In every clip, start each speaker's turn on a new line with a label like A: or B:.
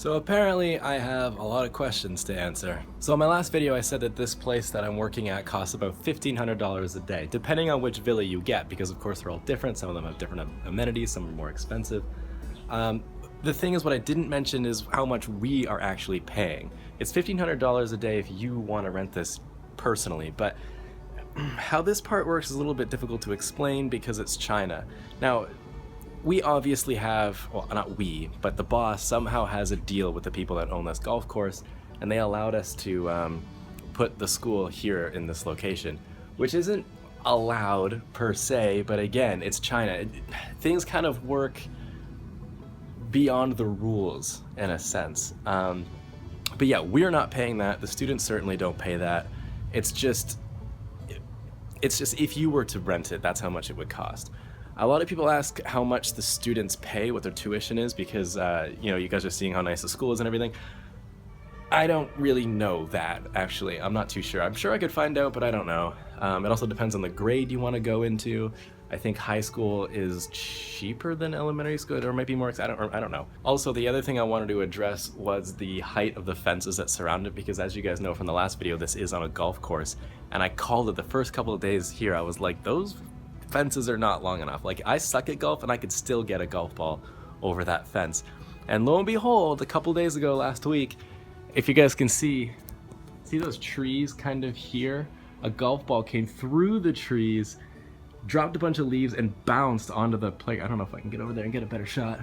A: So apparently I have a lot of questions to answer. So in my last video I said that this place that I'm working at costs about $1,500 a day, depending on which villa you get, because of course they're all different. Some of them have different amenities, some are more expensive. The thing is, what I didn't mention is how much we are actually paying. It's $1,500 a day if you want to rent this personally, but how this part works is a little bit difficult to explain because it's China. Now, we obviously have, well, not we, but the boss somehow has a deal with the people that own this golf course, and they allowed us to put the school here in this location, which isn't allowed per se, but again, it's China. Things kind of work beyond the rules in a sense. But yeah, we're not paying that. The students certainly don't pay that. It's just if you were to rent it, that's how much it would cost. A lot of people ask how much the students pay, what their tuition is, because you guys are seeing how nice the school is and everything. I don't really know that, actually. I'm not too sure. I'm sure I could find out, but I don't know. It also depends on the grade you want to go into. I think high school is cheaper than elementary school, or maybe more. I don't know. Also, the other thing I wanted to address was the height of the fences that surround it, because as you guys know from the last video, this is on a golf course, and I called it the first couple of days here. I was like, those fences are not long enough. Like, I suck at golf and I could still get a golf ball over that fence. And lo and behold, a couple days ago last week, if you guys can see those trees kind of here? A golf ball came through the trees, dropped a bunch of leaves, and bounced onto the play. I don't know if I can get over there and get a better shot.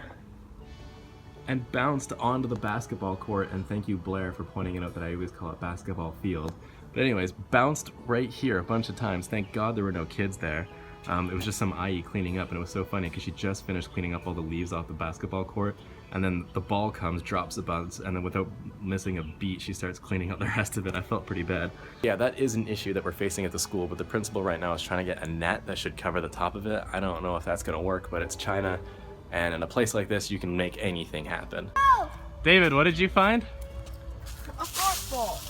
A: And bounced onto the basketball court, and thank you, Blair, for pointing it out that I always call it basketball field. But anyways, bounced right here a bunch of times. Thank God there were no kids there. It was just some IE cleaning up, and it was so funny because she just finished cleaning up all the leaves off the basketball court, and then the ball comes, drops a bunch, and then without missing a beat, she starts cleaning up the rest of it. I felt pretty bad. Yeah, that is an issue that we're facing at the school, but the principal right now is trying to get a net that should cover the top of it. I don't know if that's going to work, but it's China, and in a place like this, you can make anything happen. Oh! David, what did you find?
B: A golf ball.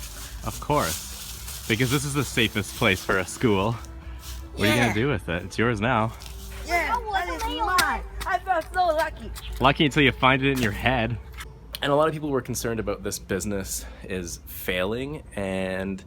A: Of course, because this is the safest place for a school. What are you gonna do with it? It's yours now.
B: Yeah, that is mine. I felt so lucky.
A: Lucky until you find it in your head. And a lot of people were concerned about this business is failing, and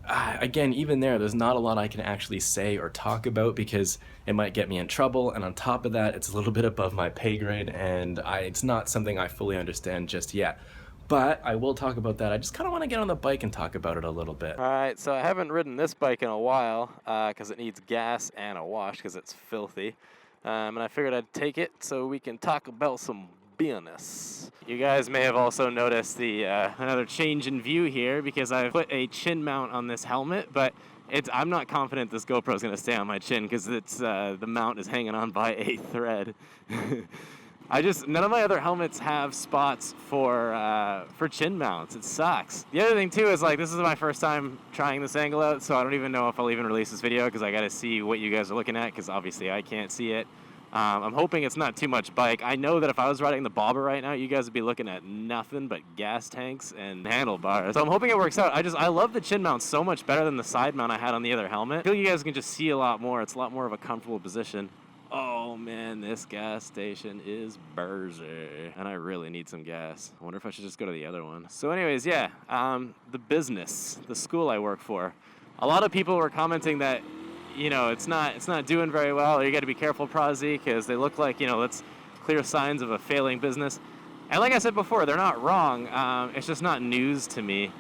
A: again, even there's not a lot I can actually say or talk about because it might get me in trouble, and on top of that, it's a little bit above my pay grade, and it's not something I fully understand just yet. But I will talk about that. I just kind of want to get on the bike and talk about it a little bit. Alright, so I haven't ridden this bike in a while because it needs gas and a wash because it's filthy. And I figured I'd take it so we can talk about some business. You guys may have also noticed the another change in view here because I put a chin mount on this helmet, but I'm not confident this GoPro is going to stay on my chin because the mount is hanging on by a thread. None of my other helmets have spots for chin mounts. It sucks. The other thing too is this is my first time trying this angle out, so I don't even know if I'll even release this video because I gotta see what you guys are looking at because obviously I can't see it. I'm hoping it's not too much bike. I know that if I was riding the bobber right now, you guys would be looking at nothing but gas tanks and handlebars. So I'm hoping it works out. I love the chin mount so much better than the side mount I had on the other helmet. I feel you guys can just see a lot more. It's a lot more of a comfortable position. Oh man, this gas station is bursy, and I really need some gas. I wonder if I should just go to the other one. So anyways, yeah, the business, the school I work for. A lot of people were commenting that, it's not doing very well, or you got to be careful, Prozzie, because they look like, that's clear signs of a failing business. And like I said before, they're not wrong. It's just not news to me.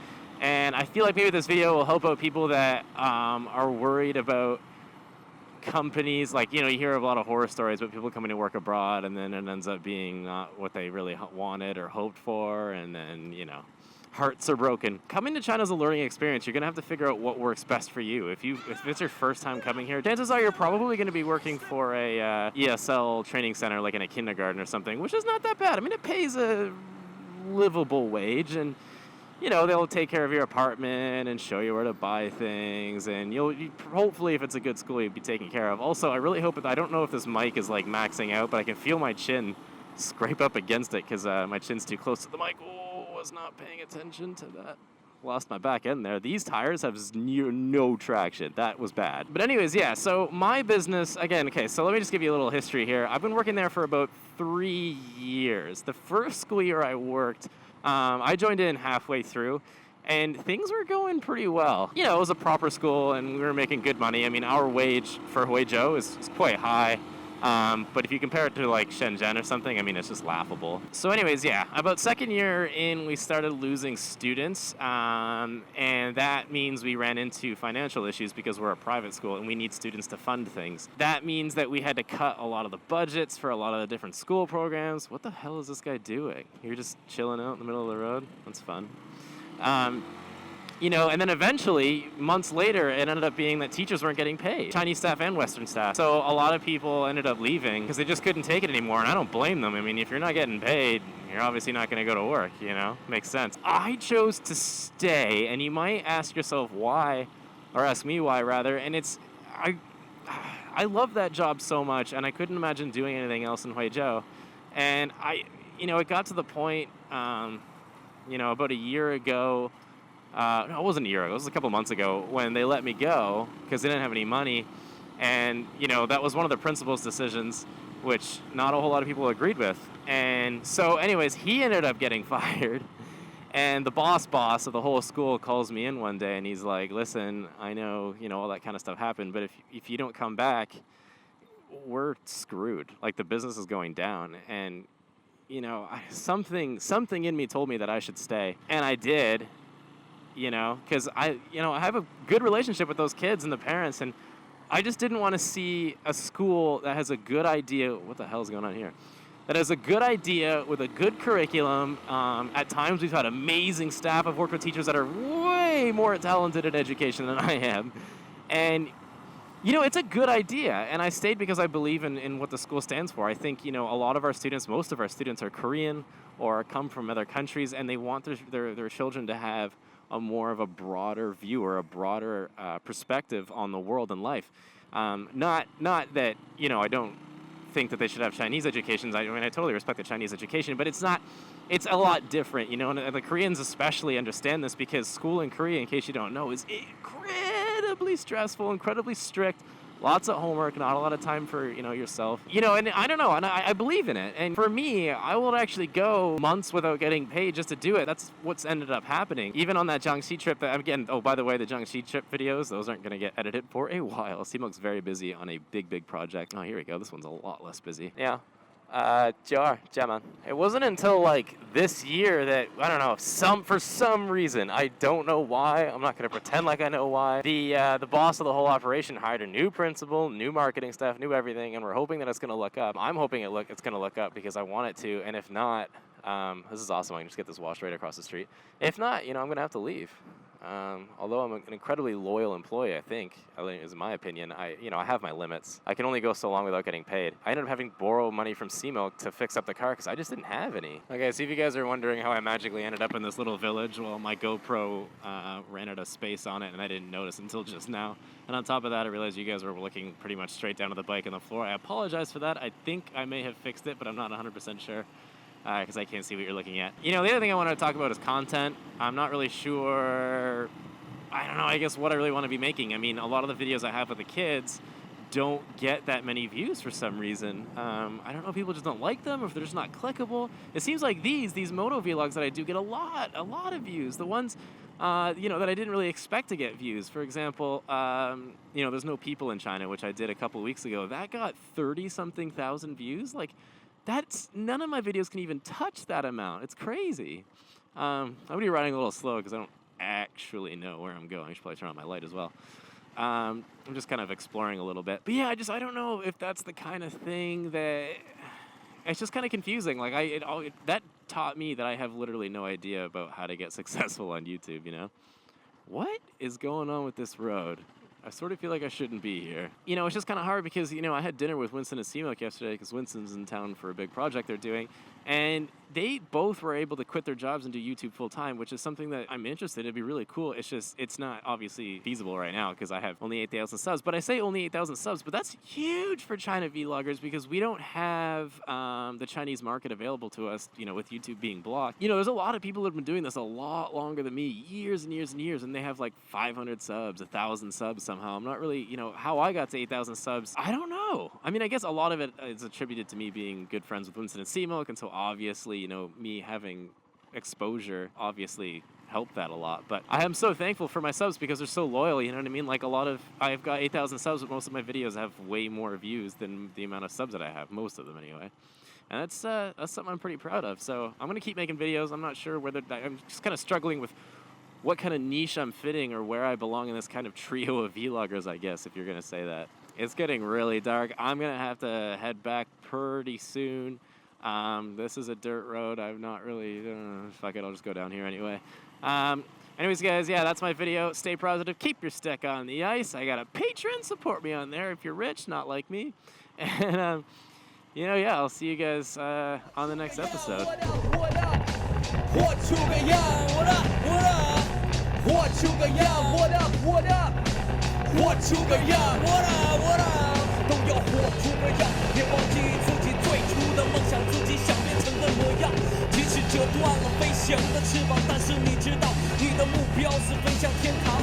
A: And I feel like maybe this video will help out people that are worried about companies, you hear a lot of horror stories about people coming to work abroad and then it ends up being not what they really wanted or hoped for, and then hearts are broken. Coming to China is a learning experience. You're gonna have to figure out what works best for you. If it's your first time coming here, chances are you're probably gonna be working for a ESL training center, like in a kindergarten or something, which is not that bad. I mean, it pays a livable wage, and they'll take care of your apartment and show you where to buy things, and you hopefully, if it's a good school, you'll be taken care of. Also, I really hope I don't know if this mic is maxing out, but I can feel my chin scrape up against it because my chin's too close to the mic. Oh, was not paying attention to that. lost my back end there. These tires have near no traction. That was bad. But anyways, yeah, so my business, again, okay, so let me just give you a little history here. I've been working there for about 3 years. The first school year I worked, I joined in halfway through, and things were going pretty well. You know, it was a proper school, and we were making good money. I mean, our wage for Huizhou is quite high. But if you compare it to like Shenzhen or something, I mean, it's just laughable. So anyways, yeah, about second year in, we started losing students. And that means we ran into financial issues because we're a private school and we need students to fund things. That means that we had to cut a lot of the budgets for a lot of the different school programs. What the hell is this guy doing? You're just chilling out in the middle of the road? That's fun. You know, and then eventually, months later, it ended up being that teachers weren't getting paid, Chinese staff and Western staff. So a lot of people ended up leaving because they just couldn't take it anymore, and I don't blame them. I mean, if you're not getting paid, you're obviously not going to go to work, you know? Makes sense. I chose to stay, and you might ask yourself why, or ask me why, rather, and it's, I love that job so much, and I couldn't imagine doing anything else in Huizhou. And you know, it got to the point, you know, about a year ago, no, it wasn't a year ago. It was a couple months ago when they let me go because they didn't have any money. And, you know, that was one of the principal's decisions, which not a whole lot of people agreed with. And so anyways, he ended up getting fired. And the boss of the whole school calls me in one day and he's like, listen, I know, you know, all that kind of stuff happened, but if you don't come back, we're screwed. Like, the business is going down. And, you know, something in me told me that I should stay. And I did. You know, because I have a good relationship with those kids and the parents, and I just didn't want to see a school that has a good idea. What the hell is going on here? That has a good idea with a good curriculum. At times, we've had amazing staff. I've worked with teachers that are way more talented in education than I am, and you know, it's a good idea. And I stayed because I believe in what the school stands for. I think, you know, a lot of our students, most of our students, are Korean or come from other countries, and they want their children to have a more of a broader view or a broader perspective on the world and life. Not that, you know, I don't think that they should have Chinese educations. I mean, I totally respect the Chinese education, but it's a lot different, you know, and the Koreans especially understand this because school in Korea, in case you don't know, is incredibly stressful, incredibly strict. Lots of homework, not a lot of time for, you know, yourself. You know, and I don't know, and I believe in it. And for me, I will actually go months without getting paid just to do it. That's what's ended up happening. Even on that Jiangxi trip, again, oh, by the way, the Jiangxi trip videos, those aren't going to get edited for a while. Simok's very busy on a big project. Oh, here we go. This one's a lot less busy. Yeah. Gemma. It wasn't until like this year that, I don't know, for some reason, I don't know why, I'm not going to pretend like I know why, the boss of the whole operation hired a new principal, new marketing staff, new everything, and we're hoping that it's going to look up. I'm hoping it's going to look up because I want it to, and if not, this is awesome, I can just get this washed right across the street. If not, you know, I'm going to have to leave. Although I'm an incredibly loyal employee, I think, is my opinion, I have my limits. I can only go so long without getting paid. I ended up having to borrow money from Simok to fix up the car because I just didn't have any. Okay, so if you guys are wondering how I magically ended up in this little village, well, my GoPro ran out of space on it and I didn't notice until just now. And on top of that, I realized you guys were looking pretty much straight down to the bike on the floor. I apologize for that. I think I may have fixed it, but I'm not 100% sure. Because I can't see what you're looking at. You know, the other thing I want to talk about is content. I'm not really sure, I don't know, I guess what I really want to be making. I mean, a lot of the videos I have with the kids don't get that many views for some reason. I don't know if people just don't like them or if they're just not clickable. It seems like these moto vlogs that I do get a lot of views. The ones, you know, that I didn't really expect to get views. For example, you know, there's no people in China, which I did a couple weeks ago. That got 30-something thousand views. Like, none of my videos can even touch that amount. It's crazy. I'm going to be riding a little slow because I don't actually know where I'm going. I should probably turn on my light as well. I'm just kind of exploring a little bit. But yeah, I don't know if that's the kind of thing that... It's just kind of confusing. Like, that taught me that I have literally no idea about how to get successful on YouTube, you know? What is going on with this road? I sort of feel like I shouldn't be here. You know, it's just kind of hard because, you know, I had dinner with Winston and Simok yesterday because Winston's in town for a big project they're doing. And they both were able to quit their jobs and do YouTube full time, which is something that I'm interested in. It'd be really cool. It's just, it's not obviously feasible right now because I have only 8,000 subs. But I say only 8,000 subs, but that's huge for China vloggers because we don't have the Chinese market available to us, you know, with YouTube being blocked. You know, there's a lot of people that have been doing this a lot longer than me, years and years and years, and they have like 500 subs, 1,000 subs somehow. I'm not really, you know, how I got to 8,000 subs, I don't know. I mean, I guess a lot of it is attributed to me being good friends with Winston and C-Milk, and so obviously, you know, me having exposure obviously helped that a lot. But I am so thankful for my subs because they're so loyal, you know what I mean? Like I've got 8,000 subs, but most of my videos have way more views than the amount of subs that I have, most of them anyway. And that's something I'm pretty proud of. So I'm gonna keep making videos. I'm not sure whether, I'm just kind of struggling with what kind of niche I'm fitting or where I belong in this kind of trio of vloggers, I guess, if you're gonna say that. It's getting really dark. I'm gonna have to head back pretty soon. This is a dirt road. I'm not really, fuck it, I'll just go down here anyway. Anyways, guys, yeah, that's my video. Stay positive. Keep your stick on the ice. I got a Patreon. Support me on there if you're rich, not like me. And, you know, yeah, I'll see you guys on the next episode.
B: What up? What up? 都要活出个样，别忘记自己最初的梦想，自己想变成的模样。即使折断了飞翔的翅膀，但是你知道，你的目标是飞向天堂。